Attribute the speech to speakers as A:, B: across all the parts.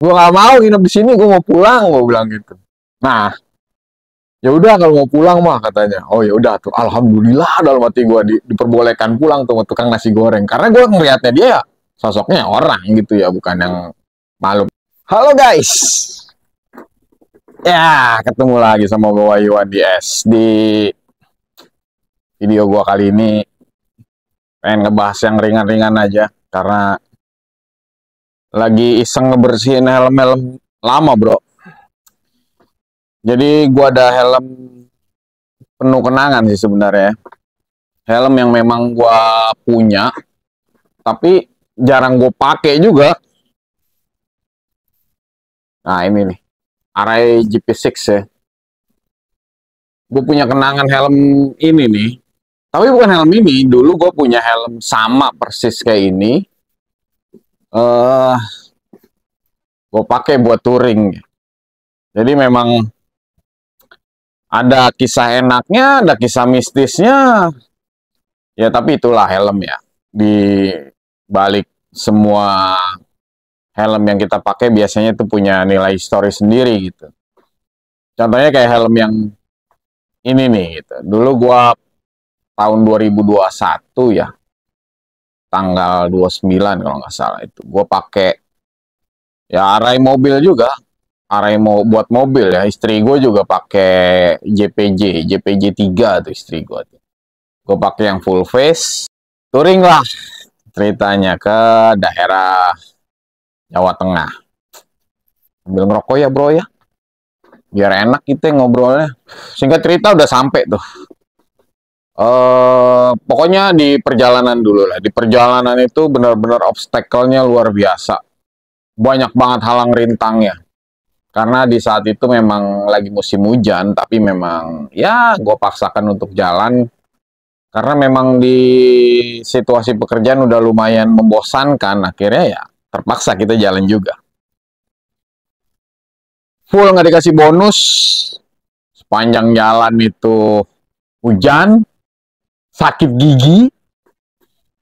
A: Gue nggak mau nginep di sini, gue mau pulang, gue bilang gitu. Nah, ya udah kalau mau pulang mah katanya. Oh ya udah tuh, alhamdulillah dalam hati gue diperbolehkan pulang tuh sama tukang nasi goreng. Karena gue ngelihatnya dia sosoknya orang gitu ya, bukan yang malu. Halo guys, ya ketemu lagi sama gue Wahyu Adi S. Di video gue kali ini pengen ngebahas yang ringan-ringan aja, karena lagi iseng ngebersihin helm-helm lama bro. Jadi gue ada helm penuh kenangan sih sebenarnya. Helm yang memang gue punya, tapi jarang gue pakai juga. Nah ini nih, Arai GP6 ya. Gue punya kenangan helm ini nih. Tapi bukan helm ini, dulu gue punya helm sama persis kayak ini. Gue pakai buat touring. Jadi memang ada kisah enaknya, ada kisah mistisnya. Ya tapi itulah helm ya. Di balik semua helm yang kita pakai biasanya itu punya nilai histori sendiri gitu. Contohnya kayak helm yang ini nih gitu. Dulu gua tahun 2021 ya. Tanggal 29 kalau nggak salah itu. Gua pakai ya Arai mobil juga. Arai mau buat mobil ya. Istri gue juga pakai JPJ 3 tuh istri gue tuh. Gue pakai yang full face. Touring lah ceritanya ke daerah Jawa Tengah. Sambil ngerokok ya bro ya, biar enak kita ngobrolnya. Singkat cerita udah sampai tuh. Pokoknya di perjalanan dulu lah. Di perjalanan itu benar-benar obstacle-nya luar biasa. Banyak banget halang rintangnya. Karena di saat itu memang lagi musim hujan, tapi memang ya gue paksakan untuk jalan. Karena memang di situasi pekerjaan udah lumayan membosankan, akhirnya ya terpaksa kita jalan juga. Full nggak dikasih bonus, sepanjang jalan itu hujan, sakit gigi,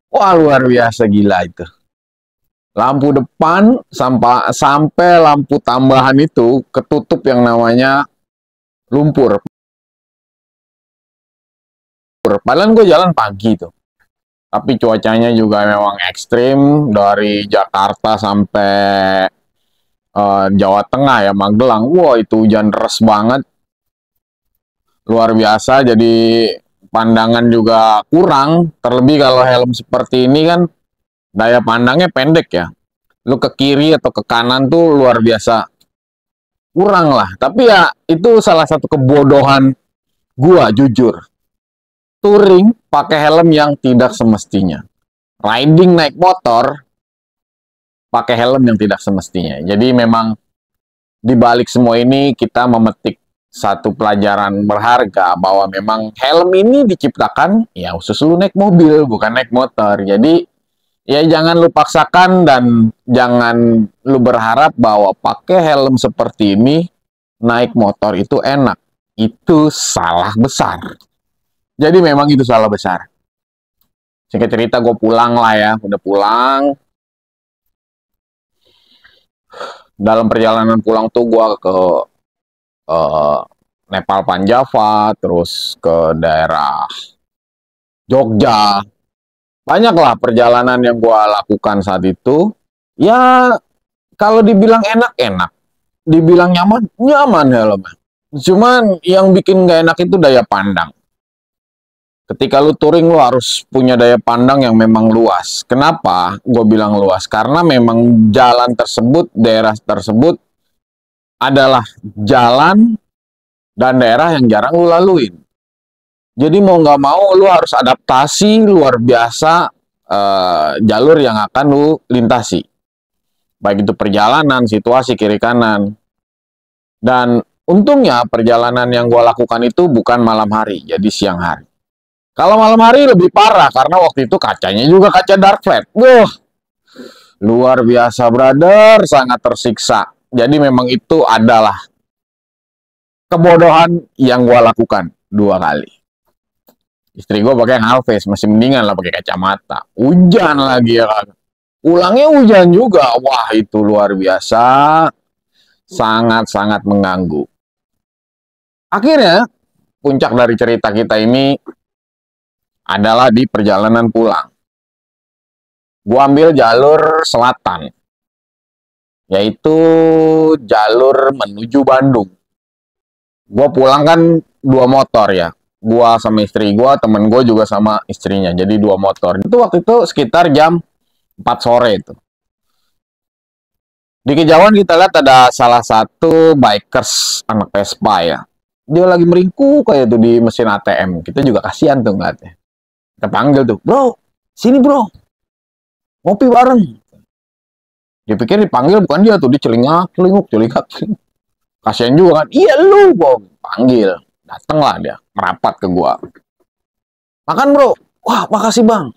A: wah luar biasa gila itu. Lampu depan sampai lampu tambahan itu ketutup yang namanya lumpur. Padahal gue jalan pagi tuh. Tapi cuacanya juga memang ekstrim, dari Jakarta sampai Jawa Tengah ya, Magelang. Wah, itu hujan deras banget. Luar biasa, jadi pandangan juga kurang. Terlebih kalau helm seperti ini kan daya pandangnya pendek ya. Lu ke kiri atau ke kanan tuh luar biasa kurang lah. Tapi ya itu salah satu kebodohan gua jujur. Touring pakai helm yang tidak semestinya. Riding naik motor pakai helm yang tidak semestinya. Jadi memang di balik semua ini kita memetik satu pelajaran berharga bahwa memang helm ini diciptakan ya khusus lu naik mobil, bukan naik motor. Jadi ya jangan lu paksakan dan jangan lu berharap bahwa pakai helm seperti ini naik motor itu enak. Itu salah besar. Jadi memang itu salah besar. Singkat cerita gue pulang lah ya, udah pulang. Dalam perjalanan pulang tuh gue ke Nepal Panjava, terus ke daerah Jogja. Banyaklah perjalanan yang gue lakukan saat itu. Ya kalau dibilang enak-enak, dibilang nyaman helmnya. Cuman yang bikin gak enak itu daya pandang. Ketika lu touring lu harus punya daya pandang yang memang luas. Kenapa gue bilang luas? Karena memang jalan tersebut, daerah tersebut adalah jalan dan daerah yang jarang lu laluin. Jadi mau nggak mau lu harus adaptasi luar biasa jalur yang akan lu lintasi. Baik itu perjalanan, situasi kiri kanan. Dan untungnya perjalanan yang gue lakukan itu bukan malam hari, jadi siang hari. Kalau malam hari lebih parah, karena waktu itu kacanya juga kaca dark flat. Luar biasa, brother. Sangat tersiksa. Jadi memang itu adalah kebodohan yang gue lakukan 2 kali. Istri gue pakai yang half face, masih mendingan lah pakai kacamata. Hujan lagi ya kan. Pulangnya hujan juga. Wah, itu luar biasa. Sangat-sangat mengganggu. Akhirnya, puncak dari cerita kita ini adalah di perjalanan pulang. Gua ambil jalur selatan, yaitu jalur menuju Bandung. Gua pulang kan dua motor ya. Gua sama istri gua, temen gua juga sama istrinya. Jadi dua motor. Itu waktu itu sekitar jam 4 sore itu. Di kejauhan kita lihat ada salah satu bikers anak Vespa ya. Dia lagi meringkuk kayak tuh di mesin ATM. Kita juga kasihan tuh ngeliatnya. Kita panggil tuh, bro, sini bro, ngopi bareng. Dia pikir dipanggil bukan dia tuh, dia celingak. Kasihan juga kan, iya lu, gua panggil. Datanglah dia, merapat ke gua. Makan bro, wah makasih bang.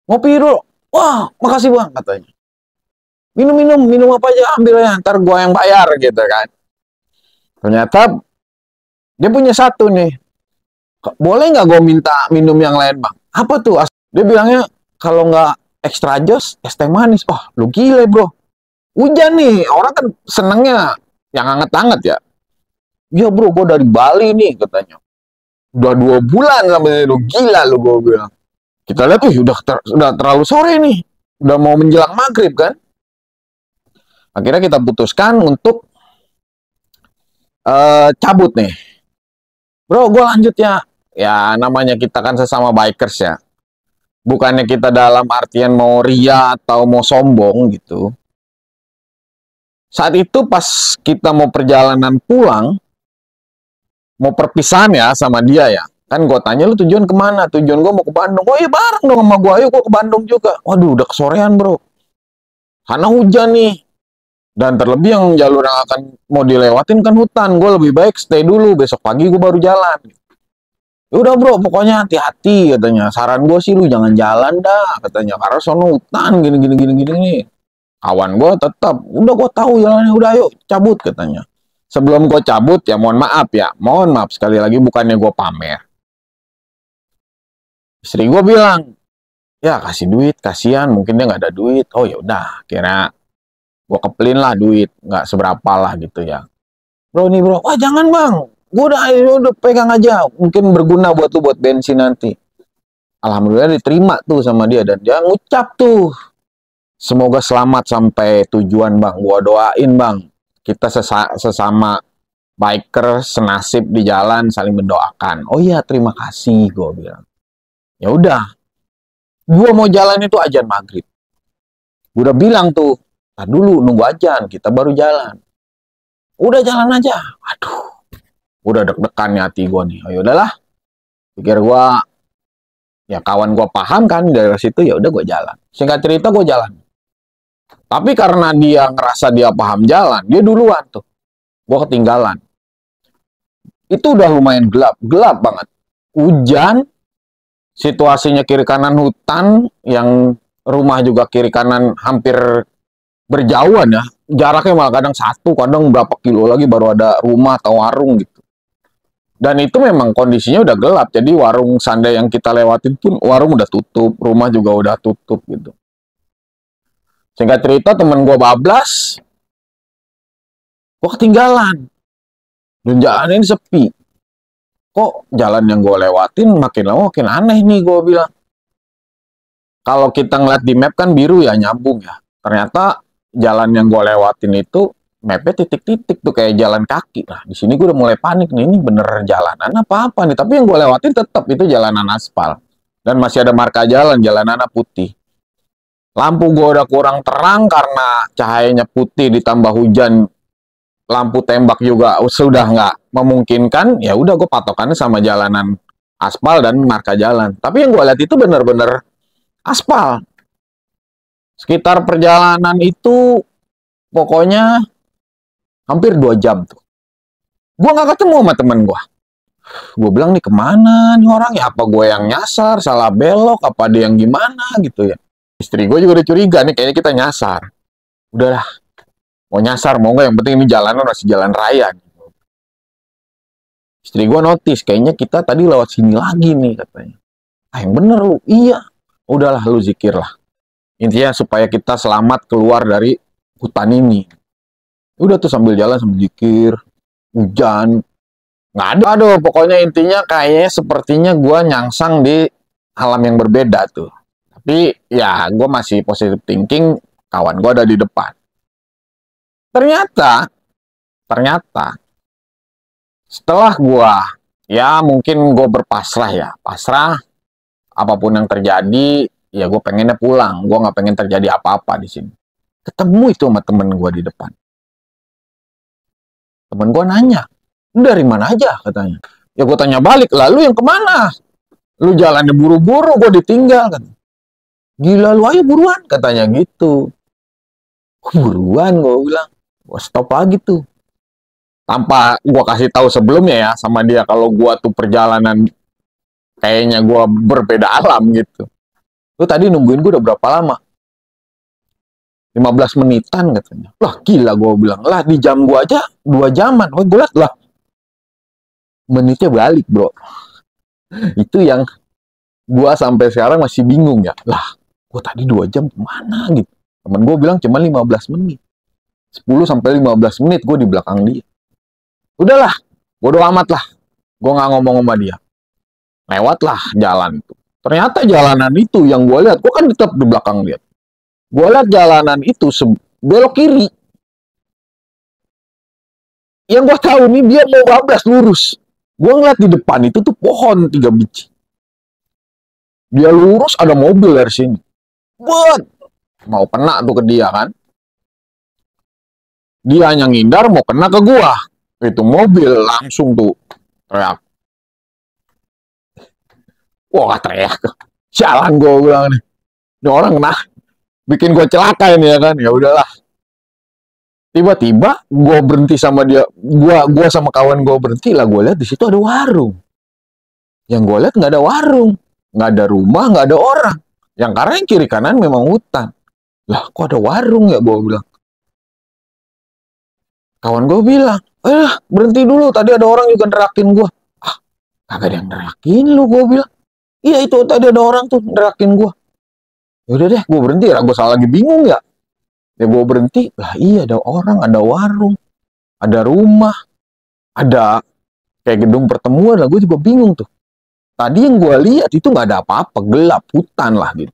A: Ngopi bro, wah makasih bang katanya. Minum apa aja ambil ya, ntar gua yang bayar gitu kan. Ternyata dia punya satu nih. Boleh nggak gue minta minum yang lain bang? Apa tuh? Dia bilangnya kalau nggak extra jos, es teh manis. Oh, lu gile bro. Hujan nih, orang kan senengnya yang hangat-hangat ya. Iya bro, gue dari Bali nih katanya. Udah 2 bulan sampai itu, gila lu gue bilang. Kita lihat, udah terlalu sore nih. Udah mau menjelang maghrib kan. Akhirnya kita putuskan untuk cabut nih. Bro, gue lanjut ya. Ya, namanya kita kan sesama bikers ya. Bukannya kita dalam artian mau ria atau mau sombong gitu. Saat itu pas kita mau perjalanan pulang, mau perpisahan ya sama dia ya. Kan gue tanya, lu tujuan kemana? Tujuan gue mau ke Bandung. Oh iya bareng dong sama gue, ayo gue ke Bandung juga. Waduh, udah kesorean bro. Karena hujan nih. Dan terlebih yang jalur yang akan mau dilewatin kan hutan. Gue lebih baik stay dulu, besok pagi gue baru jalan. Ya udah bro, pokoknya hati-hati katanya. Saran gue sih lu jangan jalan dah katanya. Karena sono hutan gini. Kawan gue tetap, udah gue tahu jalannya, udah ayo cabut katanya. Sebelum gue cabut ya mohon maaf sekali lagi bukannya gue pamer. Istri gue bilang, ya kasih duit, kasihan mungkin dia nggak ada duit. Oh ya udah, kira gue kepelin lah duit, nggak seberapa lah gitu ya. Bro nih bro, wah jangan bang, gue udah pegang aja, mungkin berguna buat lu buat bensin nanti. Alhamdulillah diterima tuh sama dia dan dia ngucap tuh, semoga selamat sampai tujuan bang, gua doain bang. Kita sesama biker senasib di jalan saling mendoakan. Oh iya terima kasih gue bilang. Ya udah, gua mau jalan itu azan maghrib. Gua udah bilang tuh, nah dulu nunggu azan kita baru jalan. Udah jalan aja. Aduh, udah deg-degan nih hati gue nih. Oh ya udahlah, pikir gue ya kawan gue paham kan dari situ ya udah gue jalan. Singkat cerita gue jalan. Tapi karena dia ngerasa dia paham jalan, dia duluan tuh. Gue ketinggalan. Itu udah lumayan gelap banget. Hujan, situasinya kiri kanan hutan, yang rumah juga kiri kanan hampir berjauhan ya. Jaraknya malah kadang satu, kadang berapa kilo lagi baru ada rumah atau warung gitu. Dan itu memang kondisinya udah gelap, jadi warung sandai yang kita lewatin pun warung udah tutup, rumah juga udah tutup gitu. Singkat cerita temen gue bablas, gue ketinggalan. Dan jalan ini sepi. Kok jalan yang gue lewatin makin lama makin aneh nih gue bilang. Kalau kita ngeliat di map kan biru ya, nyambung ya. Ternyata jalan yang gue lewatin itu mapnya titik-titik tuh kayak jalan kaki. Nah, di sini gue udah mulai panik nih, ini bener jalanan apa nih? Tapi yang gue lewatin tetap itu jalanan aspal. Dan masih ada marka jalan, jalanannya putih. Lampu gue udah kurang terang karena cahayanya putih ditambah hujan. Lampu tembak juga sudah nggak memungkinkan. Ya udah gue patokannya sama jalanan aspal dan marka jalan. Tapi yang gue lihat itu bener-bener aspal. Sekitar perjalanan itu pokoknya hampir 2 jam tuh. Gue gak ketemu sama temen gue. Gue bilang nih kemana nih orang ya? Apa gue yang nyasar, salah belok, apa dia yang gimana gitu ya. Istri gue juga udah curiga nih kayaknya kita nyasar. Udahlah, mau nyasar mau gak yang penting ini jalanan masih jalan raya. Istri gue notice kayaknya kita tadi lewat sini lagi nih katanya. Ah yang bener lu, iya. Udahlah lu zikir lah. Intinya supaya kita selamat keluar dari hutan ini. Udah tuh sambil jalan sambil zikir, hujan, nggak ada. Aduh, pokoknya intinya kayaknya sepertinya gue nyangsang di alam yang berbeda tuh. Tapi ya gue masih positive thinking, kawan gue ada di depan. Ternyata setelah gue, ya mungkin gue berpasrah ya, pasrah apapun yang terjadi, ya gue pengennya pulang, gue nggak pengen terjadi apa-apa di sini. Ketemu itu sama temen gue di depan. Temen gue nanya, lu dari mana aja katanya. Ya gue tanya balik, lalu yang kemana? Lu jalannya buru-buru, gue ditinggal kan. Gila lu ayo buruan katanya gitu. Buruan gue bilang, gue stop lagi tuh. Tanpa gue kasih tahu sebelumnya ya sama dia kalau gue tuh perjalanan kayaknya gue berbeda alam gitu. Lu tadi nungguin gue udah berapa lama? 15 menitan katanya. Lah gila gue bilang, lah di jam gue aja 2 jaman. Wah gue liat lah menitnya balik bro. Itu yang gue sampai sekarang masih bingung ya. Lah gue tadi 2 jam kemana gitu. Temen gue bilang cuma 15 menit. 10 sampai 15 menit gue di belakang dia. Udahlah, bodo amat lah. Gue nggak ngomong sama dia. Lewatlah jalan itu. Ternyata jalanan itu yang gue lihat, gue kan tetap di belakang dia. Gue lihat jalanan itu belok kiri. Yang gue tahu nih dia mau bablas lurus. Gue ngeliat di depan itu tuh pohon 3 biji. Dia lurus ada mobil dari sini. Buat mau kena tuh ke dia kan. Dia hanya ngindar mau kena ke gua. Itu mobil langsung tuh teriak. Wah teriak. Sialan gua bilang nih. Ini orang kena bikin gua celaka ini ya kan. Ya udahlah. Tiba-tiba gua berhenti sama dia. Gua sama kawan gua berhenti lah. Gua lihat di situ ada warung. Yang gua lihat nggak ada warung, nggak ada rumah, nggak ada orang. Yang karena yang kiri kanan memang hutan. Lah kok ada warung ya gua bilang. Kawan gue bilang, berhenti dulu, tadi ada orang juga nerakin gue. Ah, kagak ada yang nerakin lu, gue bilang. Iya itu, tadi ada orang tuh nerakin gue. Yaudah deh, gue berhenti, gue salah lagi bingung ya. Ya gue berhenti, lah iya ada orang, ada warung, ada rumah, ada kayak gedung pertemuan lah, gue juga bingung tuh. Tadi yang gue lihat itu nggak ada apa-apa, gelap, hutan lah gitu.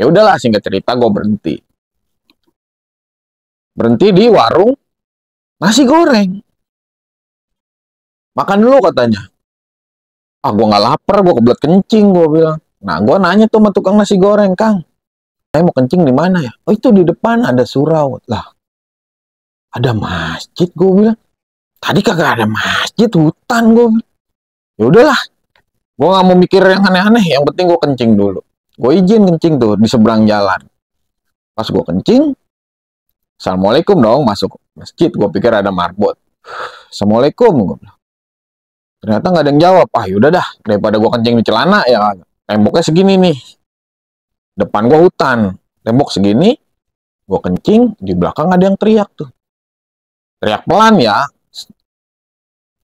A: Ya udahlah, singkat cerita gue berhenti. Berhenti di warung nasi goreng. Makan dulu katanya. Ah, gue nggak lapar, gue kebelet kencing, gue bilang. Nah, gue nanya tuh sama tukang nasi goreng, Kang. Saya mau kencing di mana ya? Oh, itu di depan ada surau. Lah, ada masjid, gue bilang. Tadi kagak ada masjid, hutan, gue bilang. Ya udahlah, gue nggak mau mikir yang aneh-aneh. Yang penting gue kencing dulu. Gue izin kencing tuh di seberang jalan. Pas gue kencing, assalamualaikum dong, masuk masjid. Gue pikir ada marbot. Assalamualaikum, gue bilang. Ternyata nggak ada yang jawab. Ah yaudah dah, daripada gue kencing di celana ya. Temboknya segini nih. Depan gue hutan. Tembok segini. Gue kencing, di belakang ada yang teriak tuh. Teriak pelan ya.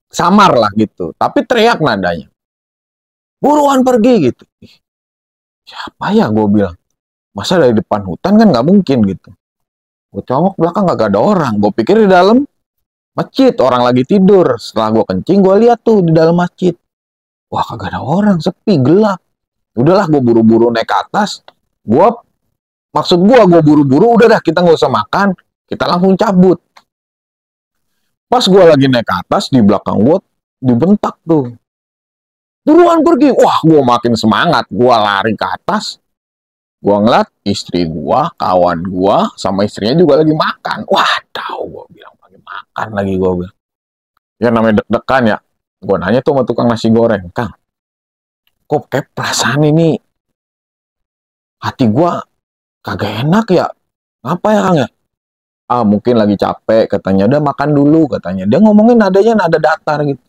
A: Samar lah gitu. Tapi teriak nadanya. Buruan pergi gitu. Siapa ya gue bilang. Masa dari depan hutan kan nggak mungkin gitu. Gue congok belakang gak ada orang. Gue pikir di dalam masjid, orang lagi tidur. Setelah gue kencing, gue lihat tuh di dalam masjid. Wah, kagak ada orang, sepi, gelap. Udahlah, gue buru-buru naik ke atas. Maksud gue buru-buru, udah dah, kita nggak usah makan. Kita langsung cabut. Pas gue lagi naik ke atas, di belakang gue dibentak tuh. Buruan pergi. Wah, gue makin semangat. Gue lari ke atas. Gue ngeliat istri gue, kawan gue, sama istrinya juga lagi makan. Wah, tahu gue bilang. Makan lagi gue bilang. Ya namanya deg-degan ya. Gue nanya tuh sama tukang nasi goreng. Kang, kok kayak perasaan ini hati gue kagak enak ya. Apa ya Kang ya? Ah mungkin lagi capek katanya. Udah makan dulu katanya. Dia ngomongin nadanya nada datar gitu.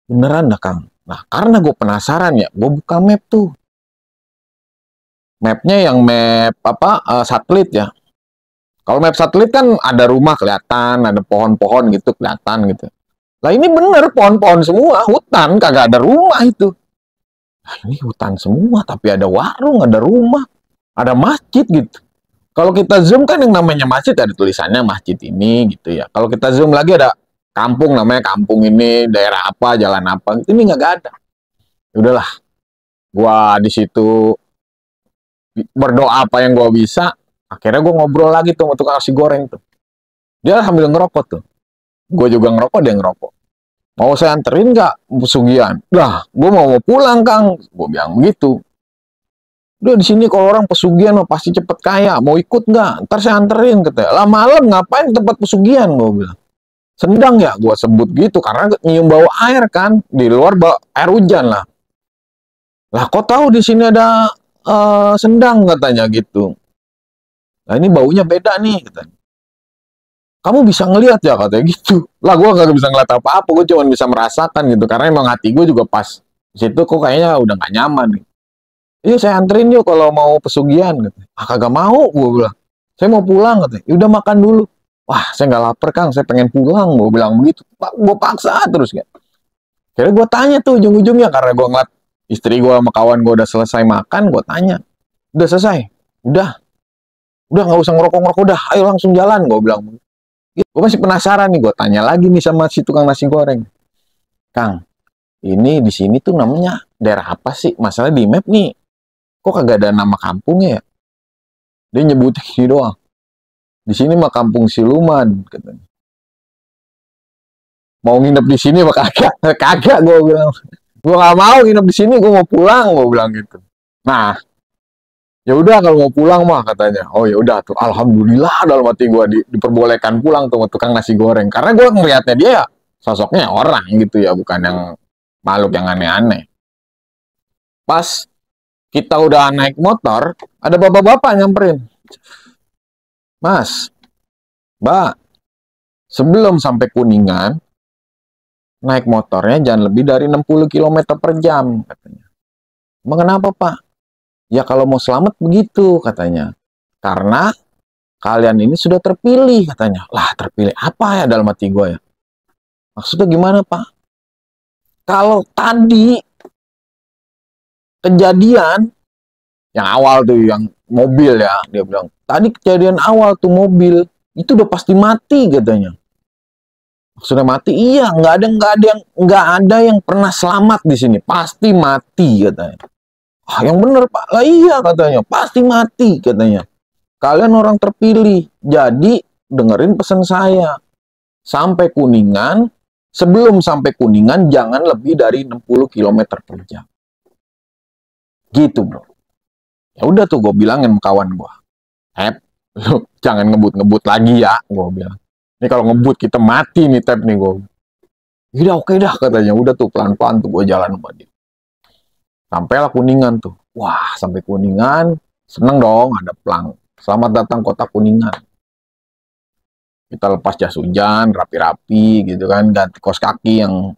A: Beneran dah Kang. Nah karena gue penasaran ya. Gue buka map tuh. Mapnya yang map satelit ya. Kalau map satelit kan ada rumah kelihatan, ada pohon-pohon gitu kelihatan gitu. Lah ini bener pohon-pohon semua, hutan, kagak ada rumah itu. Nah ini hutan semua, tapi ada warung, ada rumah, ada masjid gitu. Kalau kita zoom kan yang namanya masjid ada tulisannya masjid ini gitu ya. Kalau kita zoom lagi ada kampung namanya kampung ini, daerah apa, jalan apa. Ini nggak ada. Ya udahlah, gua di situ berdoa apa yang gua bisa. Akhirnya gua ngobrol lagi tuh sama tukang nasi goreng tuh. Dia sambil ngerokok tuh. Gue juga ngerokok, dia ngerokok. Mau saya anterin nggak pesugihan? Lah, gue mau pulang, Kang. Gue bilang begitu. Udah di sini kalau orang pesugihan mah pasti cepet kaya. Mau ikut nggak? Ntar saya anterin, katanya. Lah malam ngapain tempat pesugihan? Gue bilang. Sendang ya, gue sebut gitu karena nyium bau air kan. Di luar bau air hujan lah. Lah kok tahu di sini ada sendang katanya gitu. Nah ini baunya beda nih katanya. Kamu bisa ngelihat ya katanya gitu. Lah gue gak bisa ngeliat apa-apa, gue cuma bisa merasakan gitu. Karena emang hati gue juga pas situ kok kayaknya udah gak nyaman nih. Iya saya anterin yuk kalau mau pesugihan katanya. Ah kagak mau gue bilang. Saya mau pulang katanya. Ya udah makan dulu. Wah saya gak lapar Kang, saya pengen pulang gue bilang begitu. Gue paksa terus kan. Akhirnya gue tanya tuh ujung-ujungnya karena gue ngeliat istri gue sama kawan gue udah selesai makan, gue tanya. Udah selesai? Udah gak usah ngerokok-ngerokok, udah ayo langsung jalan gue bilang. Gue masih penasaran nih, gue tanya lagi nih sama si tukang nasi goreng. Kang, ini di sini tuh namanya daerah apa sih? Masalah di map nih, kok kagak ada nama kampungnya ya? Dia nyebutin gini doang. Di sini mah kampung siluman, katanya. Mau nginep di sini mah kagak, kagak gue bilang. Gue gak mau nginep di sini, gue mau pulang, gue bilang gitu. Nah, ya udah kalau mau pulang mah katanya. Oh ya udah tuh, alhamdulillah dalam hati gue diperbolehkan pulang tuh tukang nasi goreng. Karena gue ngelihatnya dia ya, sosoknya orang gitu ya, bukan yang makhluk yang aneh-aneh. Pas kita udah naik motor, ada bapak-bapak nyamperin. Mas, Mbak, sebelum sampai Kuningan, naik motornya jangan lebih dari 60 km per jam katanya. Emang kenapa Pak? Ya kalau mau selamat begitu katanya. Karena kalian ini sudah terpilih katanya. Lah terpilih apa ya dalam hati gue ya? Maksudnya gimana Pak? Kalau tadi kejadian yang awal tuh yang mobil ya, dia bilang tadi kejadian awal tuh mobil itu udah pasti mati katanya. Maksudnya mati? Iya, nggak ada yang pernah selamat di sini, pasti mati katanya. Ah, yang bener Pak, lah iya katanya, pasti mati katanya. Kalian orang terpilih, jadi dengerin pesan saya. Sampai Kuningan, sebelum sampai Kuningan jangan lebih dari 60 km per jam. Gitu bro. Ya udah tuh gue bilangin sama kawan gue. Lu jangan ngebut-ngebut lagi ya, gue bilang. Ini kalau ngebut kita mati nih Tep nih gue. Udah oke dah katanya. Udah tuh pelan-pelan tuh gue jalan sama dia. Sampailah Kuningan tuh. Wah sampai Kuningan, seneng dong ada pelang. Selamat datang kota Kuningan. Kita lepas jas hujan, rapi-rapi gitu kan, ganti kaos kaki yang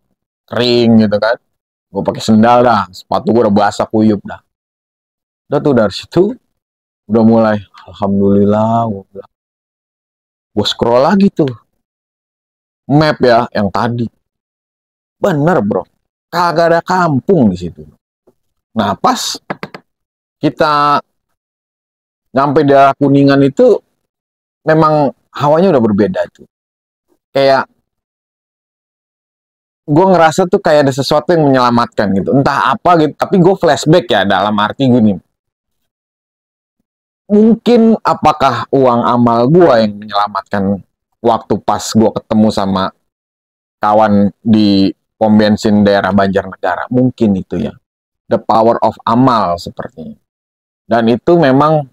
A: kering gitu kan. Gue pakai sendal dah, sepatu gue udah basah kuyup dah. Udah tuh dari situ udah mulai alhamdulillah gue scroll lagi tuh map ya yang tadi. Bener bro, kagak ada kampung di situ. Nah pas kita nyampe daerah Kuningan itu memang hawanya udah berbeda tuh. Kayak gue ngerasa tuh kayak ada sesuatu yang menyelamatkan gitu. Entah apa gitu, tapi gue flashback ya dalam arti gini. Mungkin apakah uang amal gue yang menyelamatkan waktu pas gue ketemu sama kawan di pom bensin daerah Banjarnegara. Mungkin itu ya. The power of amal sepertinya. Dan itu memang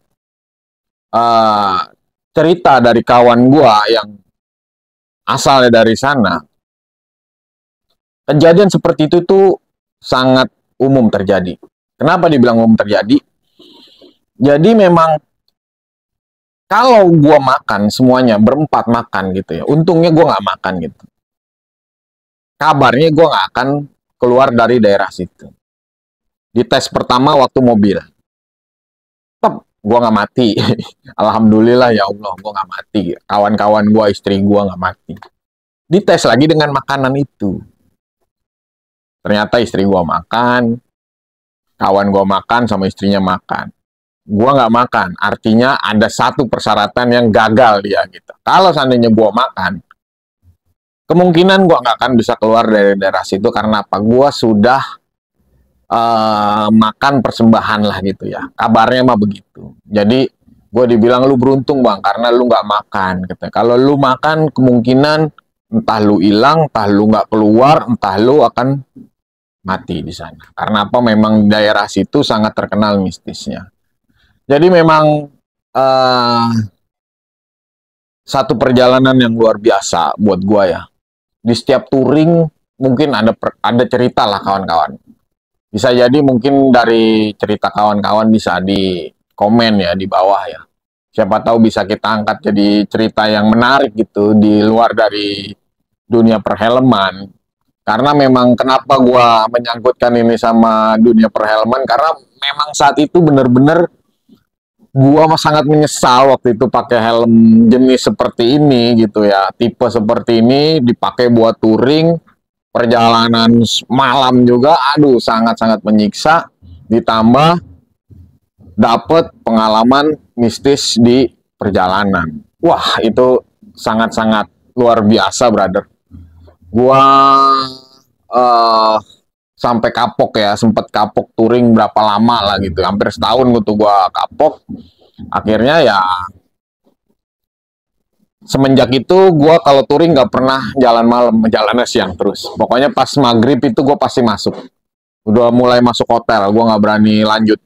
A: cerita dari kawan gue yang asalnya dari sana. Kejadian seperti itu tuh sangat umum terjadi. Kenapa dibilang umum terjadi? Jadi memang kalau gue makan semuanya berempat makan gitu ya, untungnya gue nggak makan gitu. Kabarnya gue nggak akan keluar dari daerah situ. Di tes pertama waktu mobil, gue nggak mati. Alhamdulillah ya Allah, gue nggak mati. Kawan-kawan gue, istri gue nggak mati. Dites lagi dengan makanan itu. Ternyata istri gue makan, kawan gue makan, sama istrinya makan. gua nggak makan, artinya ada satu persyaratan yang gagal dia gitu. Kalau seandainya gua makan, kemungkinan gua nggak akan bisa keluar dari daerah situ karena apa? Gua sudah makan persembahan lah gitu ya. Kabarnya mah begitu. Jadi gue dibilang lu beruntung bang karena lu nggak makan. Gitu. Kalau lu makan kemungkinan entah lu hilang, entah lu nggak keluar, entah lu akan mati di sana. Karena apa? Memang daerah situ sangat terkenal mistisnya. Jadi memang satu perjalanan yang luar biasa buat gue ya. Di setiap touring mungkin ada cerita lah kawan-kawan. Bisa jadi mungkin dari cerita kawan-kawan bisa di komen ya di bawah ya. Siapa tahu bisa kita angkat jadi cerita yang menarik gitu di luar dari dunia perfilman. Karena memang kenapa gua menyangkutkan ini sama dunia perfilman karena memang saat itu benar-benar gua sangat menyesal waktu itu pakai helm jenis seperti ini gitu ya. Tipe seperti ini dipakai buat touring. Perjalanan malam juga, aduh sangat-sangat menyiksa, ditambah dapet pengalaman mistis di perjalanan. Wah, itu sangat-sangat luar biasa, brother. Gua sampai kapok ya, sempet kapok touring berapa lama lah gitu, hampir setahun gitu gua kapok. Akhirnya ya semenjak itu gue kalau touring nggak pernah jalan malam, jalannya siang terus. Pokoknya pas maghrib itu gue pasti masuk. Udah mulai masuk hotel, gue nggak berani lanjut.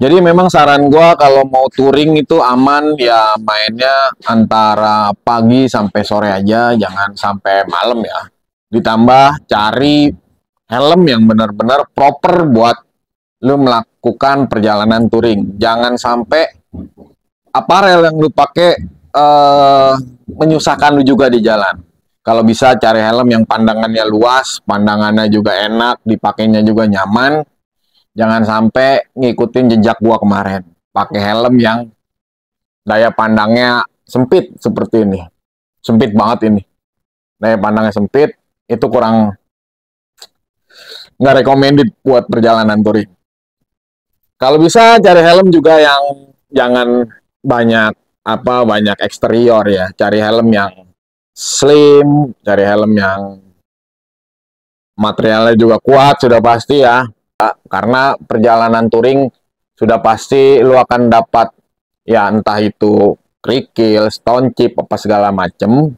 A: Jadi memang saran gue kalau mau touring itu aman ya mainnya antara pagi sampai sore aja, jangan sampai malam ya. Ditambah cari helm yang benar-benar proper buat lu melakukan perjalanan touring. Jangan sampai aparel yang lu pakai menyusahkan lu juga di jalan. Kalau bisa cari helm yang pandangannya luas, pandangannya juga enak, dipakainya juga nyaman. Jangan sampai ngikutin jejak gua kemarin. Pakai helm yang daya pandangnya sempit seperti ini. Sempit banget ini. Daya pandangnya sempit, itu kurang nggak recommended buat perjalanan touring. Kalau bisa cari helm juga yang jangan banyak eksterior ya, cari helm yang slim, cari helm yang materialnya juga kuat sudah pasti ya, karena perjalanan touring sudah pasti lu akan dapat ya entah itu kerikil, stone chip apa segala macem.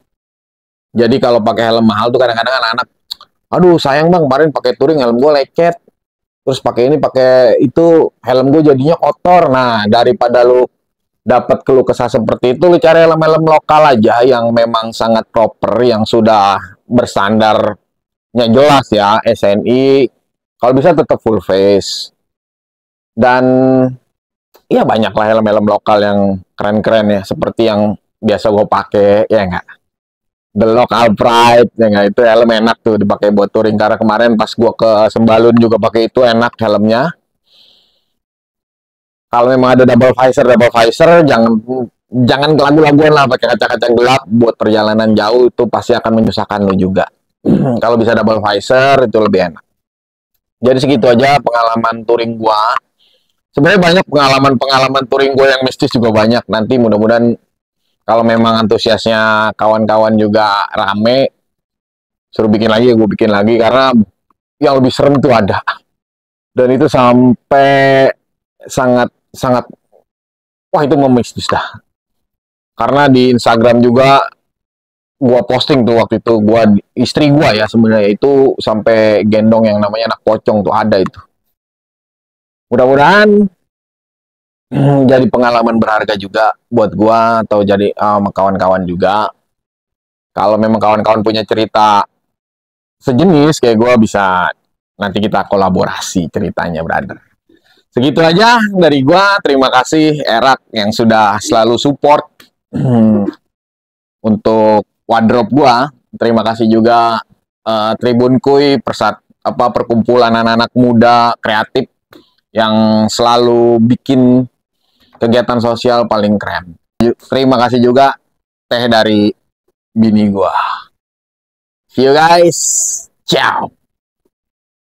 A: Jadi kalau pakai helm mahal tuh kadang-kadang anak-anak, aduh sayang bang kemarin pakai touring helm gue lecet, terus pakai ini pakai itu helm gue jadinya kotor. Nah daripada lu dapat keluh kesah seperti itu, lu cari helm-helm lokal aja yang memang sangat proper, yang sudah berstandarnya jelas ya, SNI, kalau bisa tetap full face. Dan ya banyaklah helm-helm lokal yang keren-keren ya, seperti yang biasa gue pakai, ya enggak? The Local Pride, ya enggak? Itu helm enak tuh dipakai buat touring, karena kemarin pas gue ke Sembalun juga pakai itu, enak helmnya. Kalau memang ada double visor, jangan lagu-laguan lah pakai kaca-kaca gelap buat perjalanan jauh, itu pasti akan menyusahkan lo juga. Kalau bisa double visor itu lebih enak. Jadi segitu aja pengalaman touring gua. Sebenarnya banyak pengalaman touring gua yang mistis juga banyak. Nanti mudah-mudahan kalau memang antusiasnya kawan-kawan juga rame, suruh bikin lagi, gue bikin lagi karena yang lebih serem itu ada. Dan itu sampai sangat wah itu memistis dah. Karena di Instagram juga gua posting tuh waktu itu, istri gua ya sebenarnya itu sampai gendong yang namanya anak pocong tuh ada itu. Mudah-mudahan jadi pengalaman berharga juga buat gua atau jadi sama kawan-kawan juga. Kalau memang kawan-kawan punya cerita sejenis kayak gua bisa nanti kita kolaborasi ceritanya, brother. Segitu aja dari gua. Terima kasih Erak yang sudah selalu support untuk wardrobe gua. Terima kasih juga Tribun Kuy, perkumpulan anak-anak muda kreatif yang selalu bikin kegiatan sosial paling keren. Terima kasih juga teh dari bini gua. See you guys. Ciao.